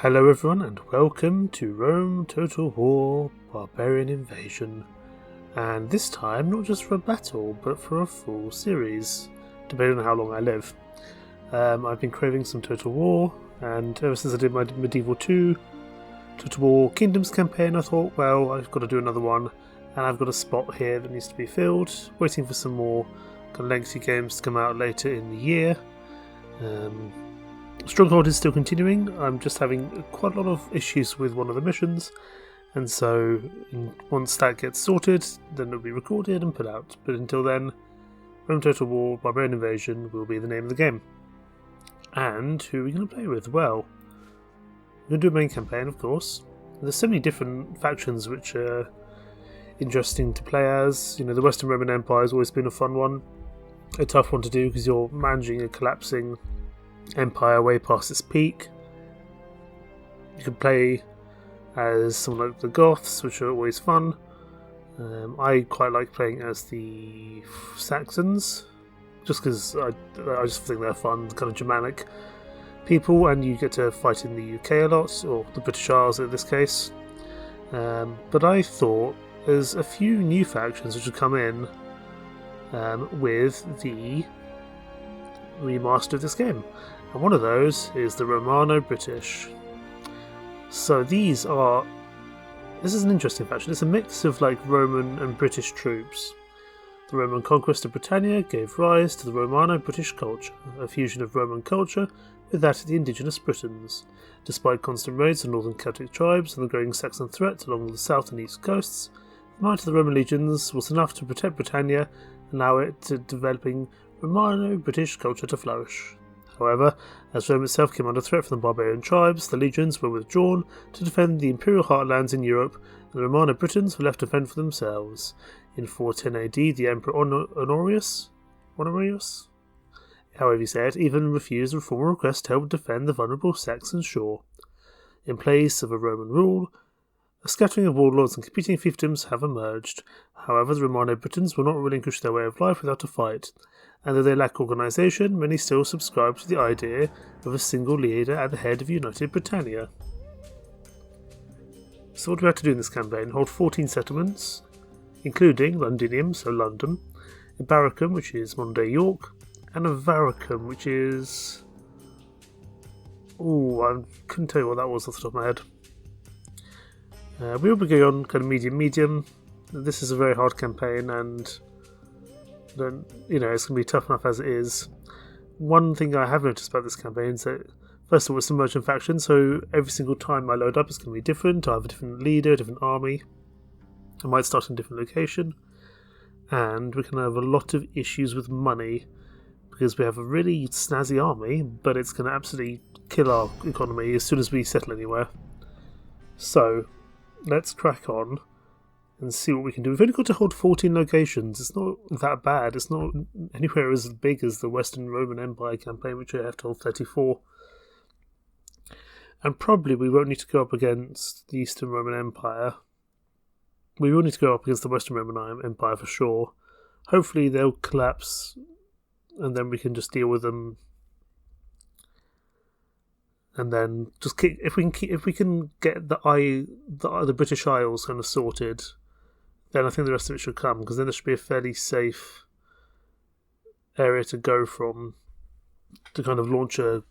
Hello everyone and welcome to Rome Total War Barbarian Invasion, and this time not just for a battle but for a full series, depending on how long I live. I've been craving some Total War, and ever since I did my Medieval 2 Total War Kingdoms campaign I thought, well, I've got to do another one, and I've got a spot here that needs to be filled, waiting for some more kind of lengthy games to come out later in the year. Stronghold is still continuing. I'm just having quite a lot of issues with one of the missions, and so once that gets sorted, then it'll be recorded and put out. But until then, Rome Total War Barbarian Invasion will be the name of the game. And who are we going to play with? Well, we're going to do a main campaign, of course. There's so many different factions which are interesting to play as. You know, the Western Roman Empire has always been a fun one, a tough one to do because you're managing a collapsing empire way past its peak. You can play as someone like the Goths, which are always fun. I quite like playing as the Saxons, just because I just think they're fun, kind of Germanic people, and you get to fight in the UK a lot, or the British Isles in this case. But I thought there's a few new factions which have come in with the remaster of this game, and one of those is the Romano-British. So this is an interesting faction. It's a mix of like Roman and British troops. The Roman conquest of Britannia gave rise to the Romano-British culture, a fusion of Roman culture with that of the indigenous Britons. Despite constant raids of northern Celtic tribes and the growing Saxon threat along the south and east coasts, the might of the Roman legions was enough to protect Britannia and allow it to developing Romano-British culture to flourish. However, as Rome itself came under threat from the barbarian tribes, the legions were withdrawn to defend the imperial heartlands in Europe, and the Romano-Britons were left to fend for themselves. In 410 AD, the Emperor Honorius, however you say it, even refused a formal request to help defend the vulnerable Saxon shore. In place of a Roman rule, a scattering of warlords and competing fiefdoms have emerged. However, the Romano-Britons will not relinquish their way of life without a fight, and though they lack organisation, many still subscribe to the idea of a single leader at the head of united Britannia. So what do we have to do in this campaign? Hold 14 settlements, including Londinium, so London, Ibericum, which is modern-day York, and Avaricum, which is... I couldn't tell you what that was off the top of my head. We will be going on kind of medium. This is a very hard campaign, and then, you know, it's going to be tough enough as it is. One thing I have noticed about this campaign is that, first of all, it's a merchant faction, so every single time I load up it's going to be different. I have a different leader, a different army. I might start in a different location, and we can have a lot of issues with money because we have a really snazzy army, but it's going to absolutely kill our economy as soon as we settle anywhere. So let's crack on and see what we can do. We've only got to hold 14 locations. It's not that bad. It's not anywhere as big as the Western Roman Empire campaign, which I have to hold 34. And probably we won't need to go up against the Eastern Roman Empire. We will need to go up against the Western Roman Empire for sure. Hopefully they'll collapse, and then we can just deal with them. And then just if we can get the British Isles kind of sorted, then I think the rest of it should come, because then there should be a fairly safe area to go from to kind of launch a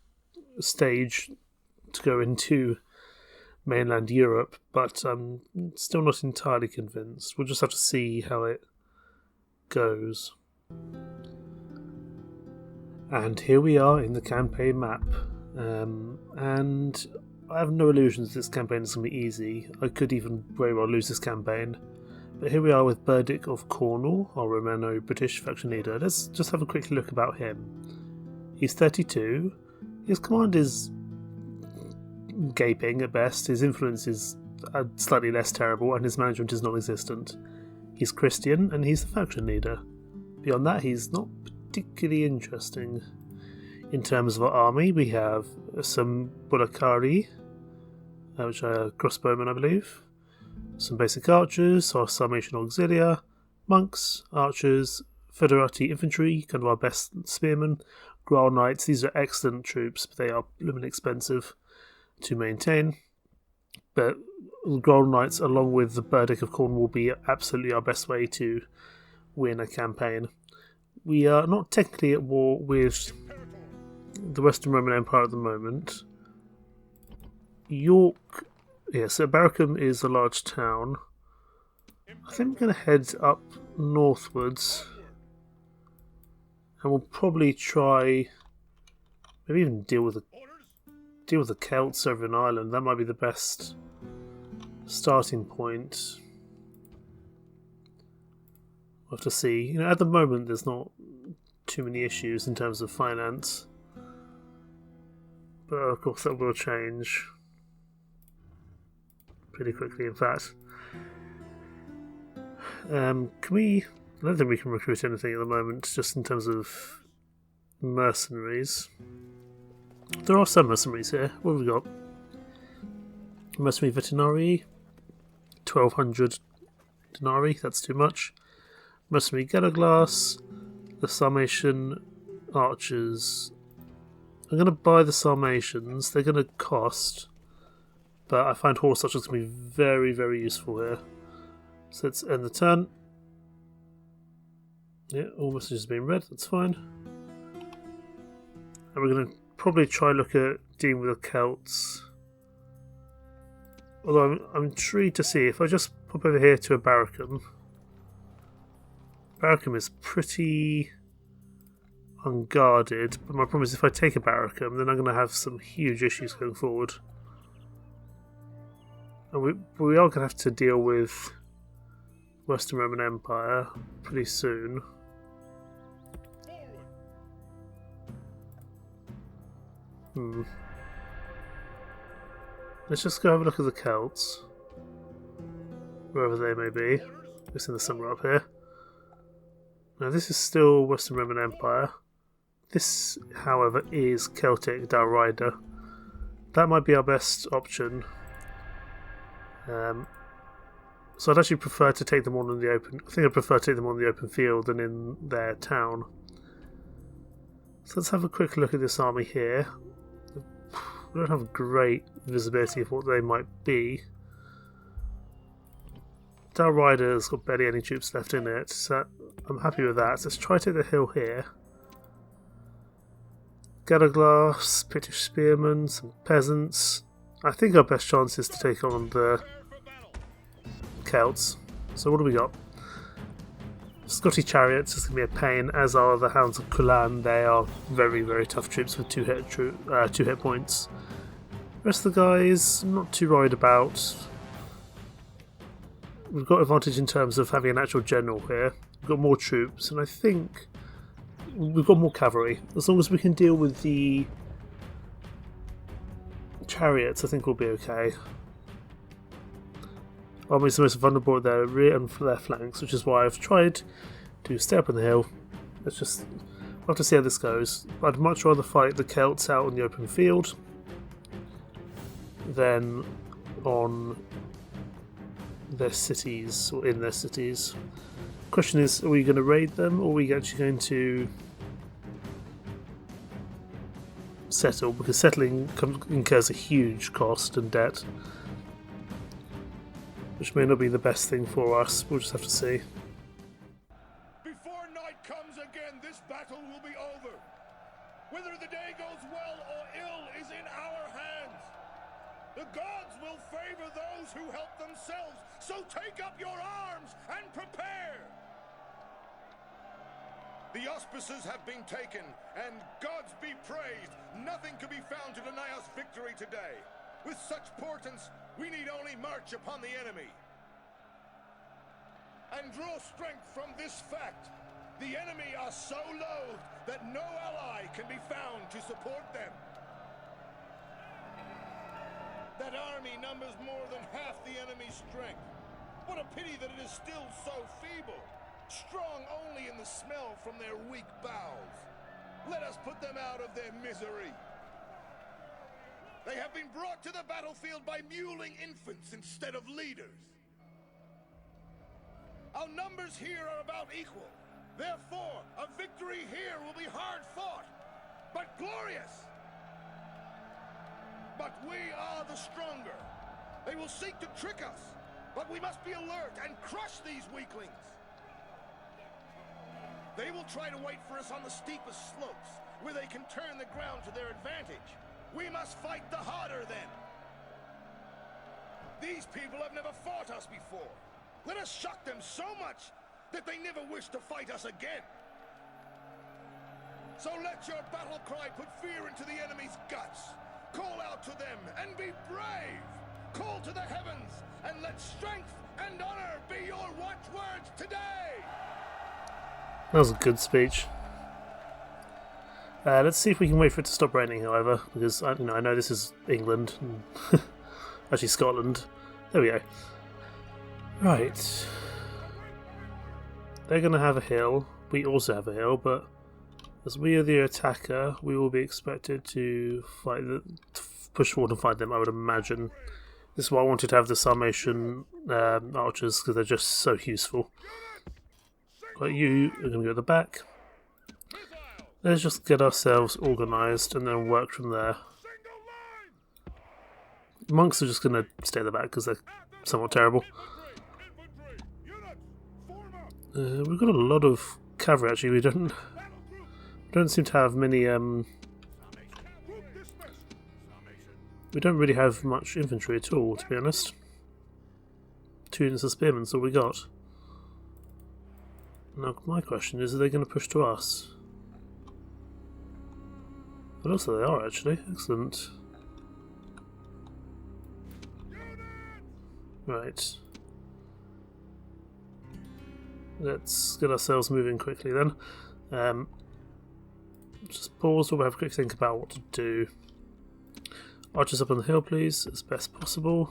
stage to go into mainland Europe. But I'm still not entirely convinced. We'll just have to see how it goes. And here we are in the campaign map. And I have no illusions this campaign is going to be easy. I could even very well lose this campaign. But here we are with Pyrrhic of Cornwall, our Romano-British faction leader. Let's just have a quick look about him. He's 32. His command is gaping at best. His influence is slightly less terrible, and his management is non-existent. He's Christian, and he's the faction leader. Beyond that, he's not particularly interesting. In terms of our army, we have some Bulakari, which are crossbowmen, I believe, some basic archers, our Sarmatian auxilia, monks, archers, Federati infantry, kind of our best spearmen, Grail knights. These are excellent troops, but they are blooming expensive. to maintain, but the Golden Knights, along with the Pyrrhic of Cornwall, will be absolutely our best way to win a campaign. We are not technically at war with the Western Roman Empire at the moment. York, so Barracombe is a large town. I think we're going to head up northwards, and we'll probably try, maybe even deal with the Celts over in Ireland. That might be the best starting point. We'll have to see. At the moment, there's not too many issues in terms of finance, but of course that will change pretty quickly. In fact, can we? I don't think we can recruit anything at the moment, just in terms of mercenaries. There are some mercenaries here. What have we got? Mercenary veterinary, 1,200 denarii. That's too much. Mercenary Gellerglass, the Sarmatian archers. I'm going to buy the Sarmatians. They're going to cost, but I find horse archers going to be very, very useful here. So let's end the turn. Yeah, all messages have been read. That's fine. And we're going to probably try look at dealing with the Celts. Although I'm intrigued to see if I just pop over here to a Barracombe. Barracombe is pretty unguarded, but my problem is if I take a Barracombe, then I'm going to have some huge issues going forward. And we are going to have to deal with Western Roman Empire pretty soon. Let's just go have a look at the Celts, wherever they may be. It's in the summer up here. Now this is still Western Roman Empire. This, however, is Celtic Dalriada. That might be our best option. So I'd actually prefer to take them on in the open. I think I'd prefer to take them on the open field than in their town. So let's have a quick look at this army here. We don't have great visibility of what they might be. Dalriada's got barely any troops left in it, so I'm happy with that. So let's try to take the hill here. Gellerglass, Pictish spearmen, some peasants. I think our best chance is to take on the Celts. So what do we got? Scotty chariots is going to be a pain, as are the Hounds of Culan. They are very, very tough troops with two hit points. The rest of the guys, I'm not too worried about. We've got advantage in terms of having an actual general here. We've got more troops, and I think we've got more cavalry. As long as we can deal with the chariots, I think we'll be okay. Army's the most vulnerable at their rear and their flanks, which is why I've tried to stay up on the hill. We'll have to see how this goes. I'd much rather fight the Celts out on the open field than on their cities, or in their cities. Question is, are we going to raid them, or are we actually going to settle? Because settling incurs a huge cost and debt, which may not be the best thing for us. We'll just have to see. Before night comes again, this battle will be over. Whether the day goes well or ill is in our hands. The gods will favor those who help themselves, so take up your arms and prepare. The auspices have been taken, and gods be praised, nothing can be found to deny us victory today. With such portents, we need only march upon the enemy. And draw strength from this fact. The enemy are so loathed that no ally can be found to support them. That army numbers more than half the enemy's strength. What a pity that it is still so feeble. Strong only in the smell from their weak bowels. Let us put them out of their misery. They have been brought to the battlefield by muling infants instead of leaders. Our numbers here are about equal. Therefore, a victory here will be hard fought, but glorious. But we are the stronger. They will seek to trick us, but we must be alert and crush these weaklings. They will try to wait for us on the steepest slopes, where they can turn the ground to their advantage. We must fight the harder then. These people have never fought us before. Let us shock them so much that they never wish to fight us again. So let your battle cry put fear into the enemy's guts. Call out to them and be brave. Call to the heavens and let strength and honor be your watchwords today. That was a good speech. Let's see if we can wait for it to stop raining, however, because I know this is England, and actually Scotland. There we go. Right. They're going to have a hill. We also have a hill, but as we are the attacker, we will be expected to push forward and fight them, I would imagine. This is why I wanted to have the Sarmatian archers, because they're just so useful. But you are going to go at the back. Let's just get ourselves organised and then work from there. Monks are just going to stay at the back because they're somewhat terrible. We've got a lot of cavalry actually. We don't seem to have many. We don't really have much infantry at all, to be honest. 2 units of spearmen is all we got. Now my question is, are they going to push to us? But also they are actually. Excellent. Right. Let's get ourselves moving quickly then. Just pause while we have a quick think about what to do. Archers up on the hill, please, as best possible.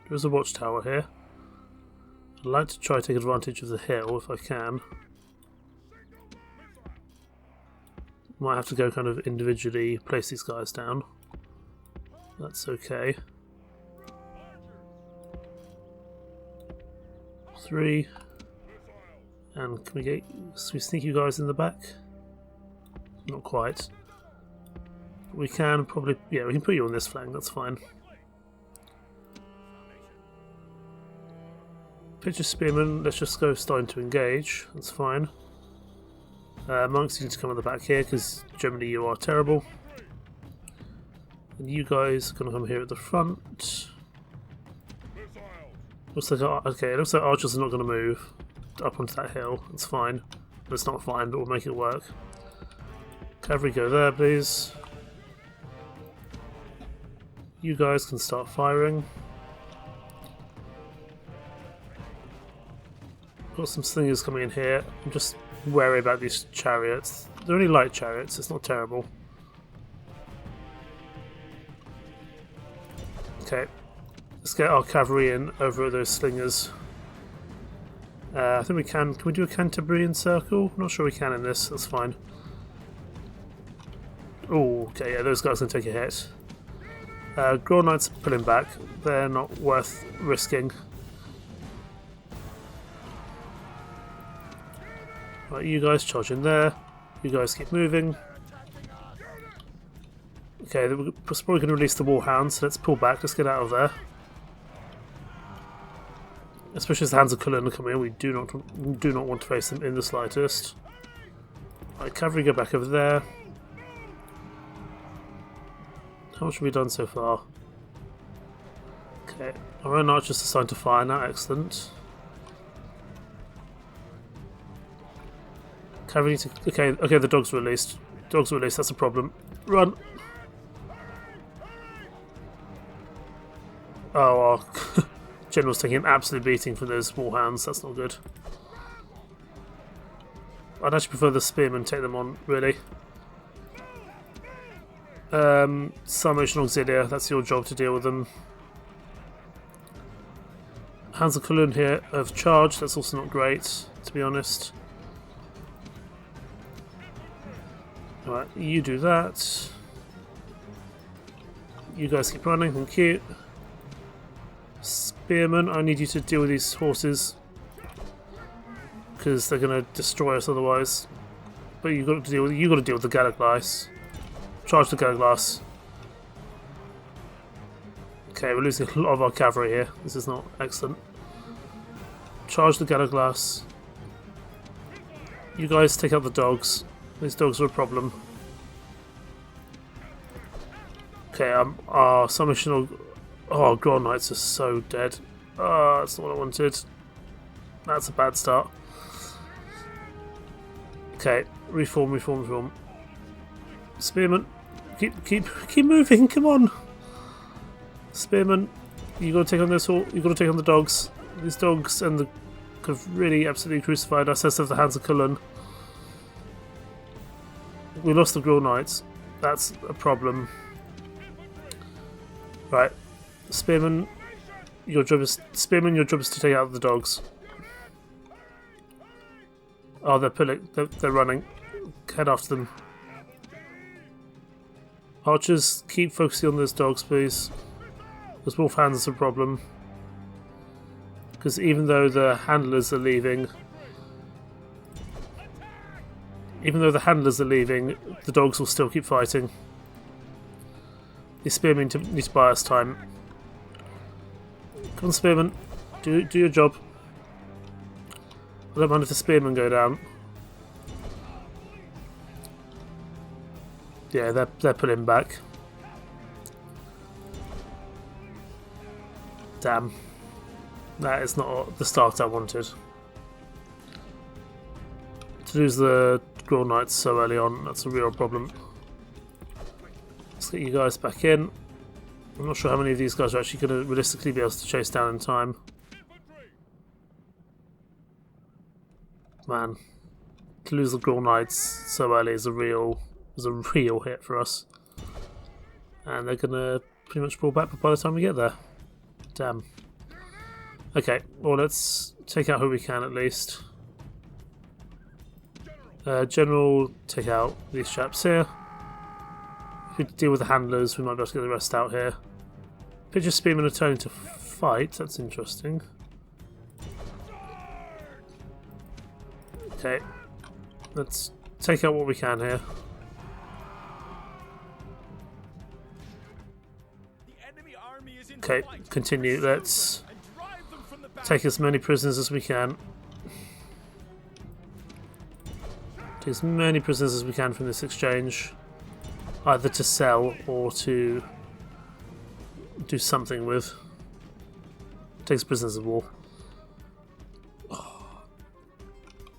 There's a watchtower here. I'd like to try to take advantage of the hill if I can. Might have to go kind of individually place these guys down. That's okay. 3. And can we sneak you guys in the back? Not quite. We can probably, yeah, we can put you on this flank, that's fine. Picture spearmen, let's just go starting to engage, that's fine. Monks, you need to come on the back here because generally you are terrible. And you guys are going to come here at the front. Looks like, okay, it looks like archers are not going to move up onto that hill, that's fine. It's not fine, but we'll make it work. Cavalry, go there, please. You guys can start firing. Got some slingers coming in here. I'm just wary about these chariots. They're only light chariots, it's not terrible. Okay, let's get our cavalry in over those slingers. I think we can. Can we do a Cantabrian circle? I'm not sure we can in this, that's fine. Oh, okay, yeah, those guys can take a hit. Grawl Knights pulling back. They're not worth risking. Right, you guys charge in there. You guys keep moving. Okay, we're probably going to release the Warhounds, so let's pull back. Let's get out of there. Especially as the Hands of Cullen are coming in, we do not want to face them in the slightest. Right, cavalry, go back over there. How much have we done so far? Okay, our own archers are starting to fire now, excellent. Cavalry to, okay, the dogs were released. Dogs were released, that's a problem. Run! Oh, our general's taking an absolute beating from those warhounds, that's not good. I'd actually prefer the spearmen take them on, really. Sarmatian Auxilia, that's your job to deal with them. Hands of Cullen here have charged, that's also not great, to be honest. Right, you do that. You guys keep running, thank you. Spearmen, I need you to deal with these horses because they're going to destroy us otherwise. but you got to deal with the Galaglass. Charge the Galaglass. Okay, we're losing a lot of our cavalry here. This is not excellent. Charge the Galaglass. You guys take out the dogs. These dogs are a problem. Okay, our submissional. Oh, Grand Knights are so dead. Oh, that's not what I wanted. That's a bad start. Okay, reform. Spearman, keep moving. Come on, Spearman. You got to take on this. You got to take on the dogs. These dogs and the have really absolutely crucified us as of the hands of Cullen. We lost the Grand Knights. That's a problem. Right, Spearman. Your job is to take out the dogs. Oh, they're pulling. They're running. Head after them. Archers, keep focusing on those dogs, please. Those wolf hands are a problem. Because even though the handlers are leaving, the dogs will still keep fighting. The spearmen need to buy us time. Come on, spearmen. Do your job. I don't mind if the spearmen go down. Yeah, they're pulling back. Damn. That is not the start I wanted. To lose the Grand Knights so early on, that's a real problem. Let's get you guys back in. I'm not sure how many of these guys are actually going to realistically be able to chase down in time. Man, to lose the Grand Knights so early is a real hit for us. And they're going to pretty much pull back by the time we get there. Damn. Okay, well let's take out who we can at least. General, take out these chaps here. If we deal with the handlers, we might be able to get the rest out here. Picture spearmen are turning to fight, that's interesting. Okay, let's take out what we can here. Okay, continue, let's take as many prisoners as we can. Take as many prisoners as we can from this exchange. Either to sell or to do something with. Takes prisoners of war. Oh.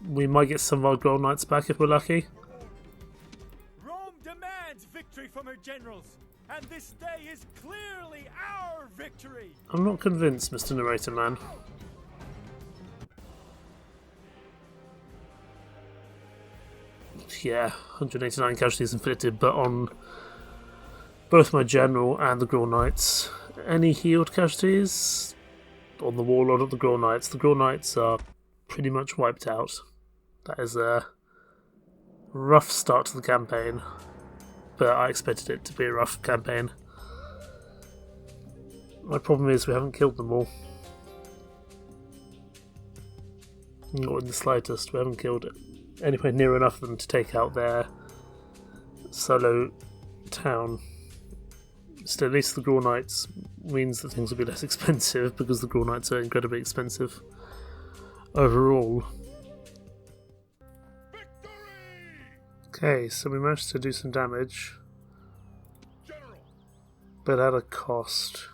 We might get some of our Grand Knights back if we're lucky. Rome demands victory from her generals, and this day is clearly our victory. I'm not convinced, Mr. Narrator Man. Yeah, 189 casualties inflicted, but on both my general and the Grand Knights. Any healed casualties? On the warlord of the Grand Knights. The Grand Knights are pretty much wiped out. That is a rough start to the campaign, but I expected it to be a rough campaign. My problem is we haven't killed them all. Not in the slightest, we haven't killed it anywhere near enough of them to take out their solo town. Still, at least the Grand Knights means that things will be less expensive, because the Grand Knights are incredibly expensive overall. Okay, so we managed to do some damage, but at a cost.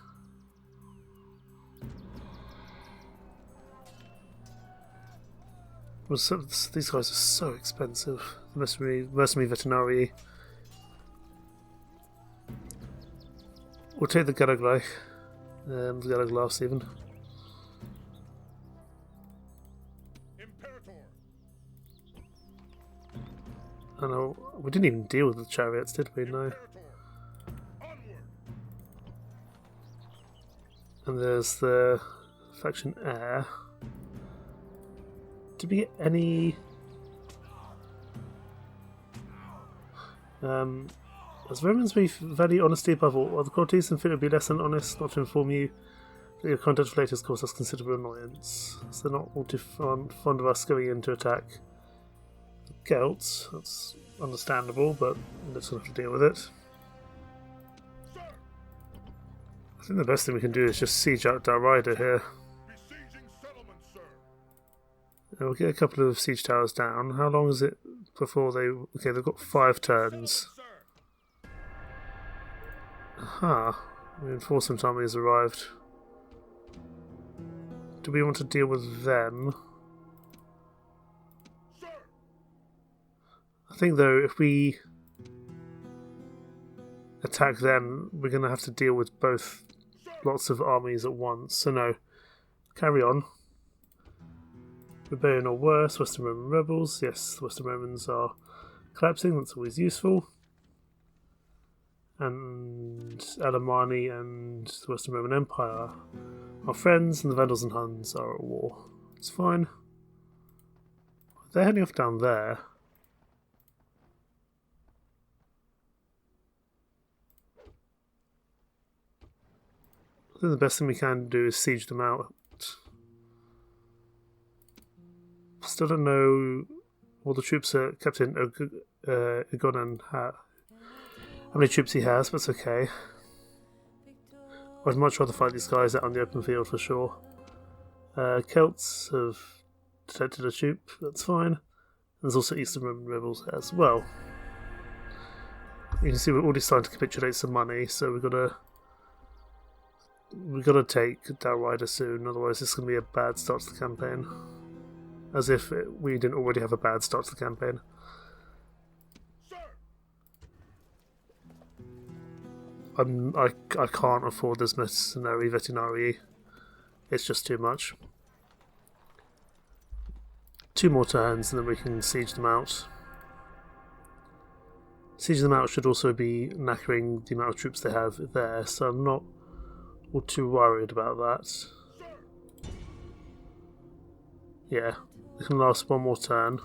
These guys are so expensive. Mercenary Veterinary. We'll take the Galaglass, even. I know we didn't even deal with the chariots, did we? No. And there's the faction heir. Did we get any? As Romans we value honesty above all other qualities, and feel it would be less than honest not to inform you that your contact with latest cause us considerable annoyance. So they're not all too fond of us going in to attack. Celts. That's understandable, but let's have to deal with it. I think the best thing we can do is just siege out Dalrider here. We'll get a couple of siege towers down. How long is it before they... Okay, they've got 5 turns. Aha. Reinforcement army has arrived. Do we want to deal with them? I think, though, if we attack them, we're going to have to deal with both lots of armies at once. So no, carry on. Rebellion or worse, Western Roman rebels. Yes, the Western Romans are collapsing, that's always useful. And Alemanni and the Western Roman Empire are friends, and the Vandals and Huns are at war. It's fine. They're heading off down there. I think the best thing we can do is siege them out. Still don't know all the troops are kept in Ugonan. How many troops he has, but it's okay. I'd much rather fight these guys out on the open field for sure. Celts have detected a troop, that's fine. There's also Eastern Roman rebels as well. You can see we're already starting to capitulate some money, so we've got to take Dalrider soon, otherwise it's going to be a bad start to the campaign. As if we didn't already have a bad start to the campaign. I can't afford this mercenary vetinari. It's just too much. 2 more turns and then we can siege them out. Siege them out should also be knackering the amount of troops they have there, so I'm not all too worried about that. Yeah, it can last 1 more turn.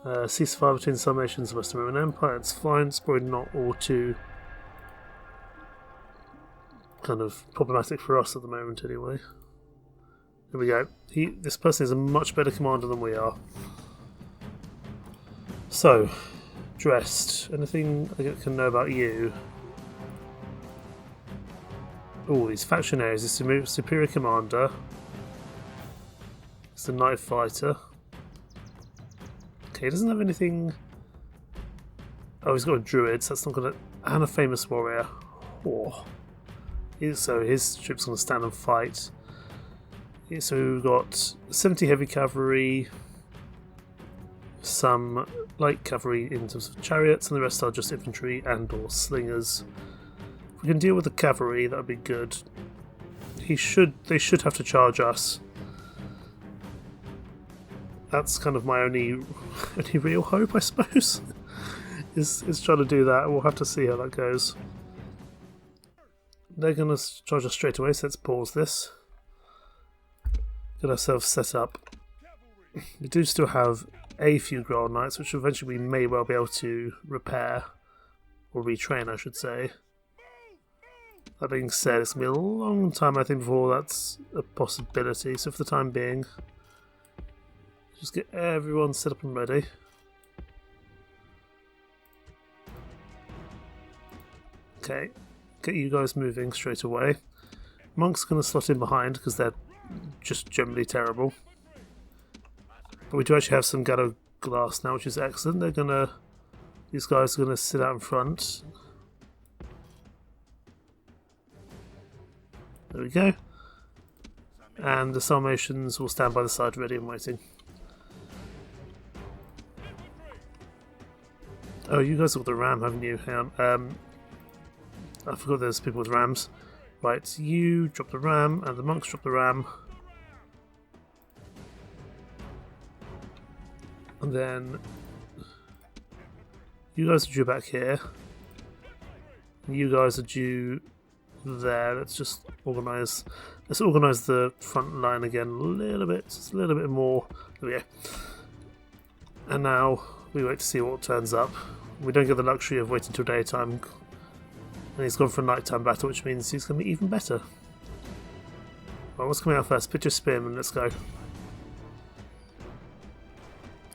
Ceasefire between some nations and Western Roman Empire, it's fine, it's probably not all too kind of problematic for us at the moment anyway. Here we go. This person is a much better commander than we are. So, Dressed. Anything I can know about you? Oh, these factionaries. This is superior commander. It's the knife fighter. Okay, he doesn't have anything. Oh, he's got a druid, so that's not gonna. And a famous warrior. Oh. So his troops are gonna stand and fight. So we've got 70 heavy cavalry, some light cavalry in terms of chariots, and the rest are just infantry and or slingers. If we can deal with the cavalry, that would be good. They should have to charge us. That's kind of my only real hope, I suppose. is trying to do that. We'll have to see how that goes. They're going to charge us straight away, so let's pause this. Get ourselves set up. We do still have a few Grail Knights, which eventually we may well be able to repair, or retrain I should say. That being said, it's going to be a long time I think before that's a possibility, so for the time being, just get everyone set up and ready. Okay, get you guys moving straight away. Monk's going to slot in behind because they're just generally terrible. But we do actually have some Gatto glass now, which is excellent. These guys are going to sit out in front. There we go. And the Sarmatians will stand by the side ready and waiting. Oh, you guys got the ram, haven't you? Hang on. I forgot there's people with rams. Right, you drop the ram, and the monks drop the ram. And then you guys are due back here. You guys are due there. Let's just organise. Let's organise the front line again a little bit. Just a little bit more. There we go. And now we wait to see what turns up. We don't get the luxury of waiting till daytime. And he's gone for a nighttime battle, which means he's going to be even better. Right, what's coming out first? Picture Spearman, let's go.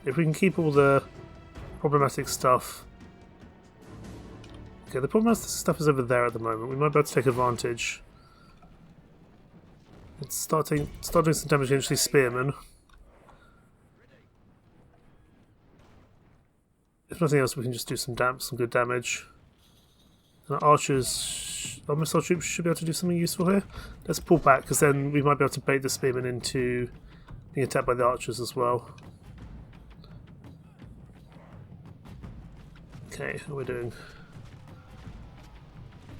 If we can keep all the problematic stuff... Okay, the problematic stuff is over there at the moment. We might be able to take advantage. Let's start doing some damage against these spearmen. If nothing else, we can just do some good damage. And our archers, our missile troops should be able to do something useful here. Let's pull back, because then we might be able to bait the spearmen into being attacked by the archers as well. Okay, how are we doing?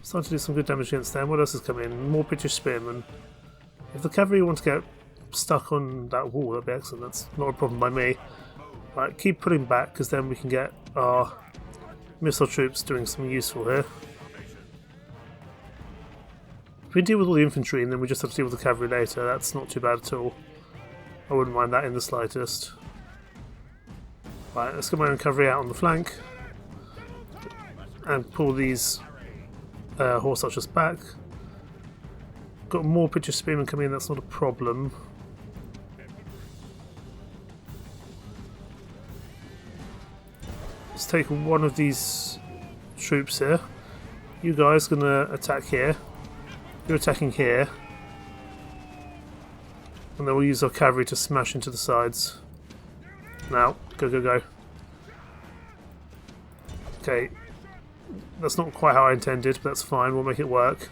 Starting to do some good damage against them. What else is coming in? More British spearmen. If the cavalry want to get stuck on that wall, that'd be excellent. That's not a problem by me. Right, keep pulling back, because then we can get our missile troops doing something useful here. If we deal with all the infantry and then we just have to deal with the cavalry later, that's not too bad at all. I wouldn't mind that in the slightest. Right, let's get my own cavalry out on the flank and pull these horse archers back. Got more British spearmen coming in, that's not a problem. Let's take one of these troops here. You guys are going to attack here. You're attacking here. And then we'll use our cavalry to smash into the sides. Now, go, go, go. Okay. That's not quite how I intended, but that's fine, we'll make it work.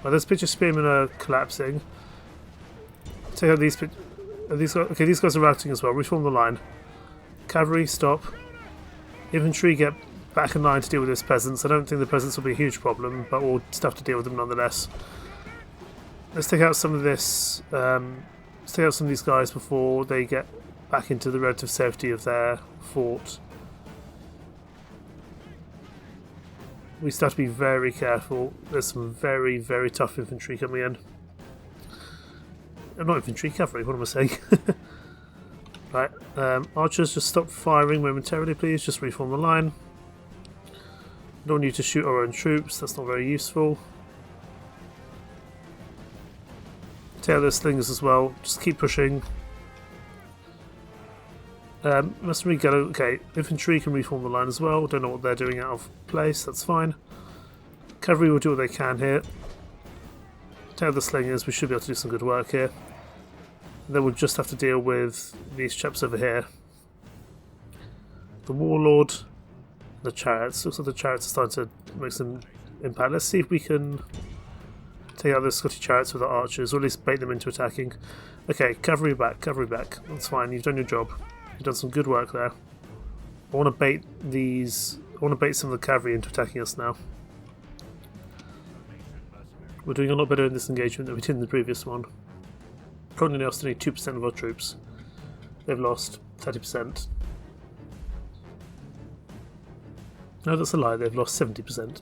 Well, those British spearmen are collapsing. Take out these guys. Okay, these guys are routing as well. Reform the line. Cavalry, stop. Infantry, get back in line to deal with these peasants. I don't think the peasants will be a huge problem, but we'll still have to deal with them nonetheless. Let's take out some of this. Let's take out some of these guys before they get back into the relative safety of their fort. We still have to be very careful. There's some very, very tough infantry coming in. Not infantry, cavalry, what am I saying? Right, archers, just stop firing momentarily please, just reform the line. Don't need to shoot our own troops, that's not very useful. Take out those slingers as well, just keep pushing. Mercenary gallows, okay, infantry can reform the line as well, don't know what they're doing out of place, that's fine. Cavalry will do what they can here. Take out the slingers, we should be able to do some good work here. And then we'll just have to deal with these chaps over here. The warlord, the chariots. Looks like the chariots are starting to make some impact. Let's see if we can take out the Scottish chariots with the archers, or at least bait them into attacking. Okay, cavalry back, that's fine, you've done your job. You've done some good work there. I want to bait these. I want to bait some of the cavalry into attacking us now. We're doing a lot better in this engagement than we did in the previous one. Currently lost only 2% of our troops. They've lost 30%. No, that's a lie, they've lost 70%.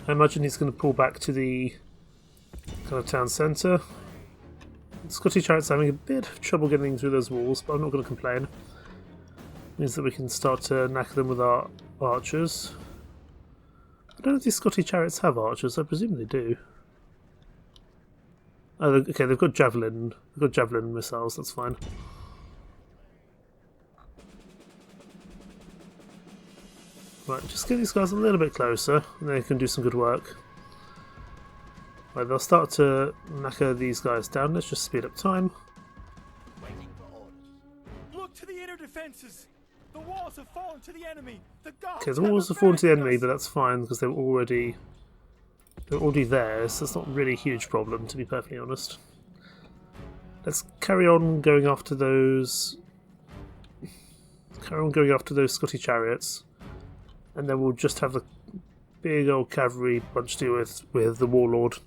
I imagine he's going to pull back to the kind of town centre. The Scottish chariots having a bit of trouble getting through those walls, but I'm not going to complain. Means that we can start to knacker them with our archers. I don't know if these Scottish chariots have archers, I presume they do. Oh, okay, they've got javelin missiles, that's fine. Right, just get these guys a little bit closer, and they can do some good work. Right, they'll start to knacker these guys down. Let's just speed up time. Look to the inner defenses. The walls have fallen to the enemy. Okay, the walls have fallen to the enemy, but that's fine because they're already there, so it's not really a huge problem, to be perfectly honest. Let's carry on going after those. Carry on going after those Scottish chariots, and then we'll just have the big old cavalry bunch to deal with the warlord.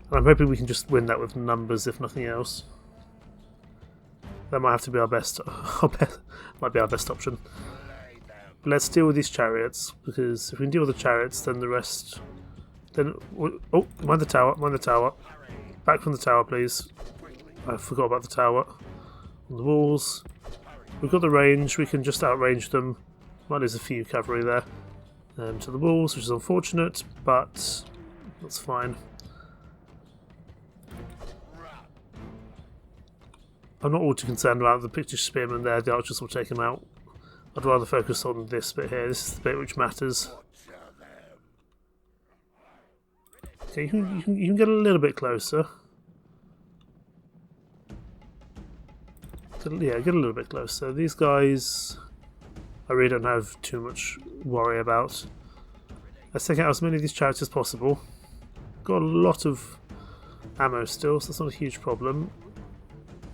And I'm hoping we can just win that with numbers, if nothing else. That might have to be our best. Might be our best option. But let's deal with these chariots, because if we can deal with the chariots, then the rest. Then oh, mind the tower! Mind the tower! Back from the tower, please. I forgot about the tower. On the walls. We've got the range. We can just outrange them. Well, there's a few cavalry there. To the walls, which is unfortunate, but that's fine. I'm not all too concerned about the Pictish spearmen there. The archers will take them out. I'd rather focus on this bit here. This is the bit which matters. Okay, you can get a little bit closer. Yeah, get a little bit closer. These guys, I really don't have too much worry about. Let's take out as many of these chariots as possible. Got a lot of ammo still, so that's not a huge problem.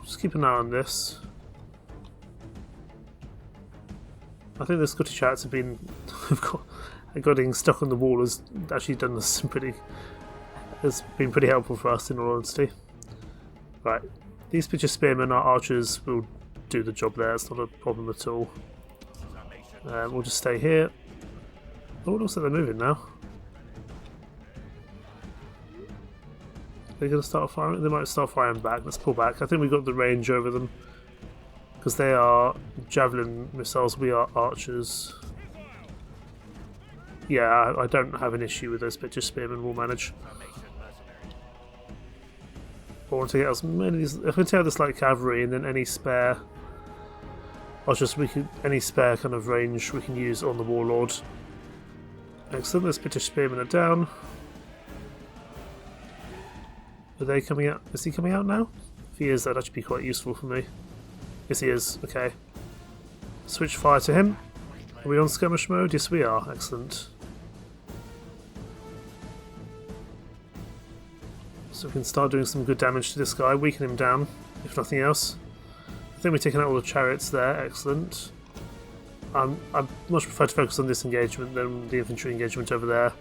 Just keep an eye on this. I think the Scottish chariots have been getting stuck on the wall has actually done some pretty. Has been pretty helpful for us, in all honesty. Right. These Pictish spearmen, our archers, will do the job there. It's not a problem at all. We'll just stay here. Oh, it looks like they're moving now. They're going to start firing. They might start firing back. Let's pull back. I think we've got the range over them because they are javelin missiles. We are archers. Yeah, I don't have an issue with those Pictish spearmen. We'll manage. I want to get as many of these. If we take out this light cavalry and then any spare, any spare kind of range we can use on the warlord. Excellent. Those British spearmen are down. Are they coming out? Is he coming out now? If he is, that'd actually be quite useful for me. Yes, he is. Okay. Switch fire to him. Are we on skirmish mode? Yes, we are. Excellent. So we can start doing some good damage to this guy, weaken him down, if nothing else. I think we've taken out all the chariots there, excellent. I much prefer to focus on this engagement than the infantry engagement over there.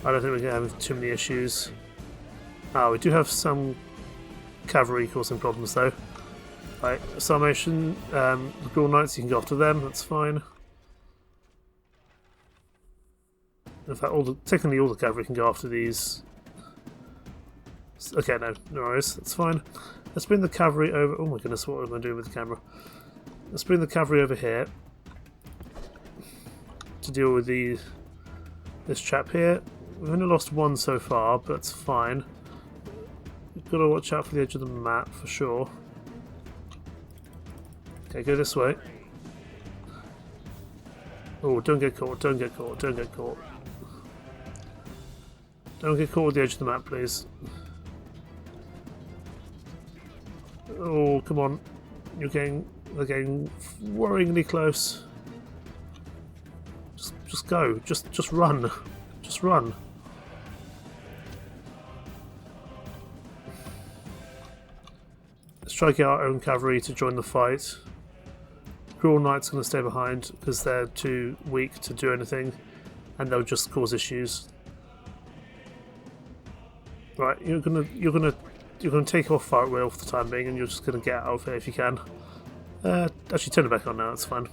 I don't think we're going to have too many issues. We do have some cavalry causing problems though. Right, Sarmatian, the Gaul Knights, you can go after them, that's fine. In fact, technically all the cavalry can go after these. Okay, no worries, that's fine. Let's bring the cavalry over. Oh my goodness, what am I doing with the camera? Let's bring the cavalry over here to deal with this chap here. We've only lost one so far, but that's fine. We've got to watch out for the edge of the map for sure. Okay, go this way. Oh, don't get caught, don't get caught, don't get caught. Don't get caught with the edge of the map, please. Oh, come on. They're getting worryingly close. Just go. Just run. Just run. Let's try to get our own cavalry to join the fight. Gaul Knight's going to stay behind because they're too weak to do anything, and they'll just cause issues. Right, you're gonna take off far away for the time being, and you're just gonna get out of here if you can. Actually, turn it back on now. It's fine.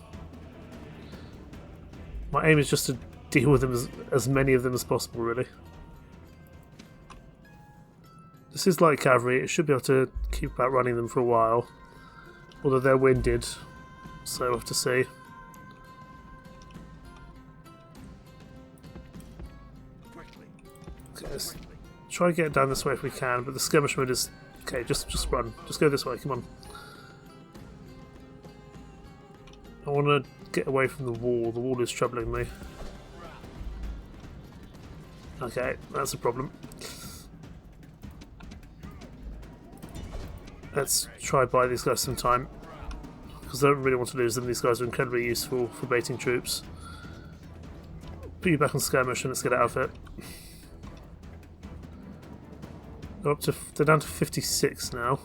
My aim is just to deal with them as many of them as possible, really. This is light cavalry. It should be able to keep outrunning them for a while, although they're winded, so we'll have to see. Okay, let's try and get down this way if we can, but the skirmish mode is... Okay, just run. Just go this way, come on. I want to get away from the wall. The wall is troubling me. Okay, that's a problem. Let's try buy these guys some time, because I don't really want to lose them. These guys are incredibly useful for baiting troops. Put you back on skirmish and let's get out of it. They're down to 56 now.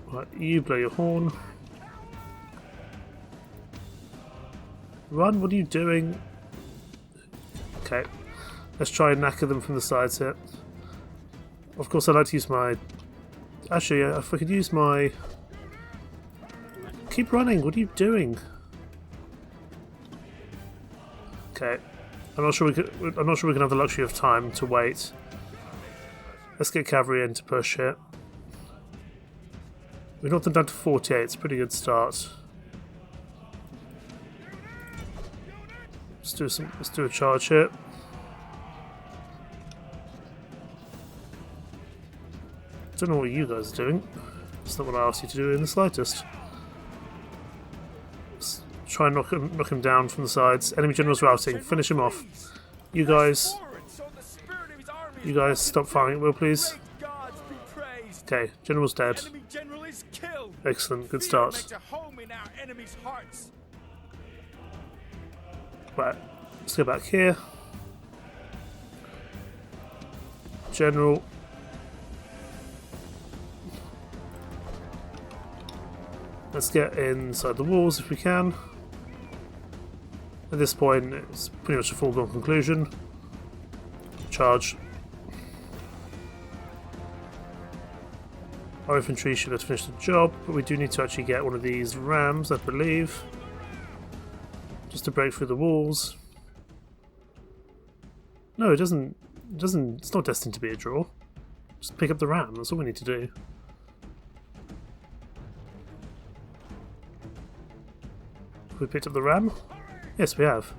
Right, you blow your horn. Run, what are you doing? Okay, let's try and knacker them from the sides here. Of course, I'd like to use my... Actually, if I could use my... Keep running, what are you doing? Okay. I'm not sure we can have the luxury of time to wait. Let's get cavalry in to push it. We've got them down to 48. It's a pretty good start. Let's do a charge here. don't know what you guys are doing. It's not what I asked you to do in the slightest. Let's try and knock him down from the sides. Enemy general's routing. Finish him off. You guys stop firing at will, please. Okay, general's dead. Excellent, good start. Right, let's go back here. General. Let's get inside the walls if we can. At this point, it's pretty much a foregone conclusion. Charge. Our infantry should have finished the job, but we do need to actually get one of these rams, I believe, just to break through the walls. No, it doesn't. It's not destined to be a draw. Just pick up the ram. That's all we need to do. Have we picked up the ram? Yes, we have.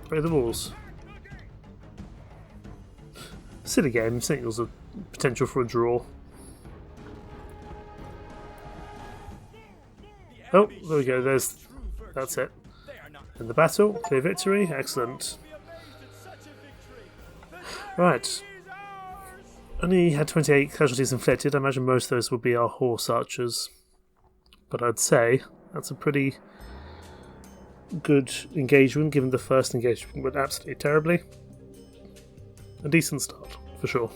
Break the walls. Silly game. Signals a potential for a draw. Oh, there we go. That's it. In the battle, clear victory. Excellent. Right. Only had 28 casualties inflicted. I imagine most of those would be our horse archers. But I'd say that's a pretty good engagement, given the first engagement went absolutely terribly. A decent start, for sure.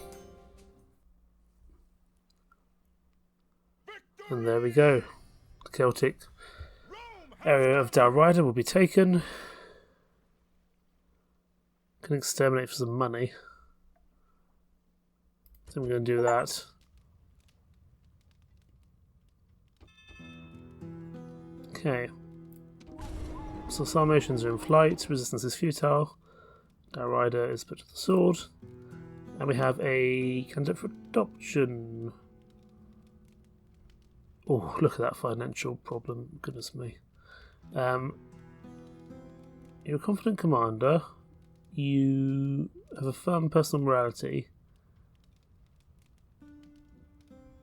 And there we go. The Celtic area of Dalrider will be taken. Can exterminate for some money. So we're going to do that. Okay. So Sarmatians are in flight. Resistance is futile. Dalrider is put to the sword. And we have a candidate for adoption. Oh, look at that financial problem. Goodness me. You're a confident commander. You have a firm personal morality.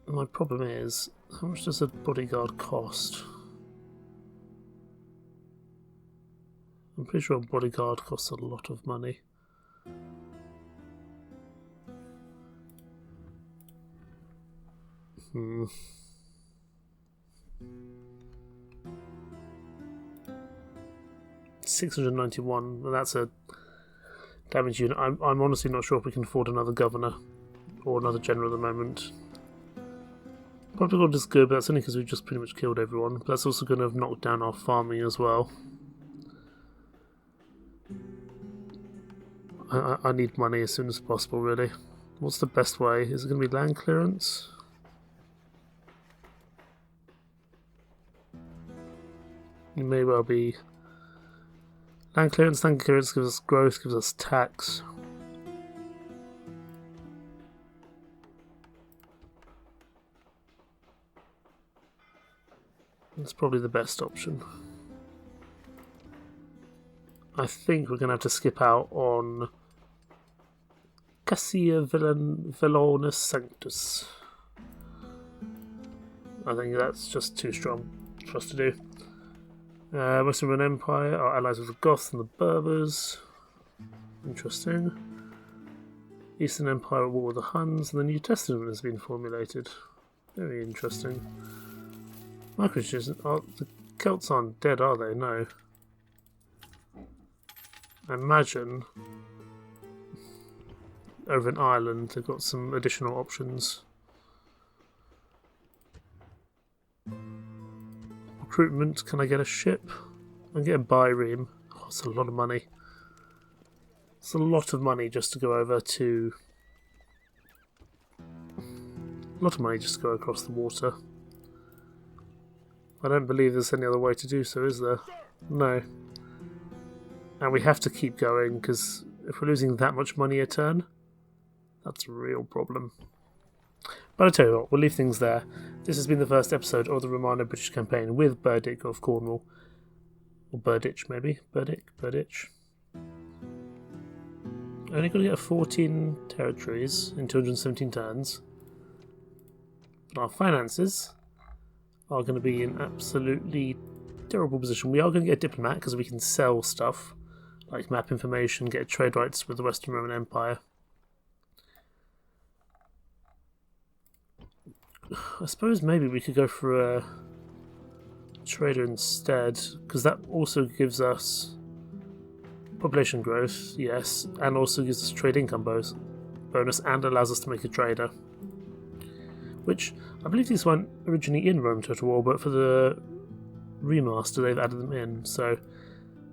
My problem is, how much does a bodyguard cost? I'm pretty sure a bodyguard costs a lot of money. $691, and that's a damage unit. I'm honestly not sure if we can afford another governor or another general at the moment. Bodyguard is good, but that's only because we've just pretty much killed everyone. But that's also going to have knocked down our farming as well. I need money as soon as possible, really. What's the best way? Is it going to be land clearance? It may well be land clearance. Land clearance gives us growth, gives us tax. That's probably the best option. I think we're going to have to skip out on Cassia Villanus Sanctus. I think that's just too strong for us to do. Western Roman Empire are allies with the Goths and the Berbers. Interesting. Eastern Empire at war with the Huns, and the New Testament has been formulated. Very interesting. My question is, the Celts aren't dead, are they? No. I imagine over in Ireland they've got some additional options. Recruitment, can I get a ship? I can get a bireme. Oh, it's a lot of money. It's a lot of money just to go over to... A lot of money just to go across the water. I don't believe there's any other way to do so, is there? No. And we have to keep going, because if we're losing that much money a turn, that's a real problem. But I tell you what, we'll leave things there. This has been the first episode of the Romano-British campaign with Pyrrhic of Cornwall. Or Burditch, maybe. Burditch. Only going to get 14 territories in 217 turns. But our finances are going to be in absolutely terrible position. We are going to get a diplomat because we can sell stuff like map information, get trade rights with the Western Roman Empire. I suppose maybe we could go for a trader instead, because that also gives us population growth, yes, and also gives us trade income bonus and allows us to make a trader. Which, I believe these weren't originally in Rome Total War, but for the remaster they've added them in, so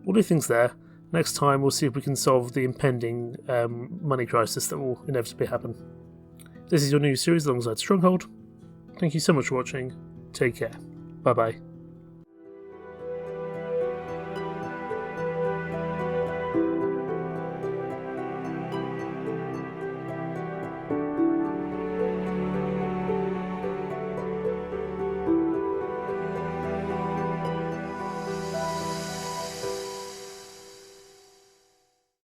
all the things there. Next time we'll see if we can solve the impending money crisis that will inevitably happen. This is your new series alongside Stronghold. Thank you so much for watching, take care, bye bye.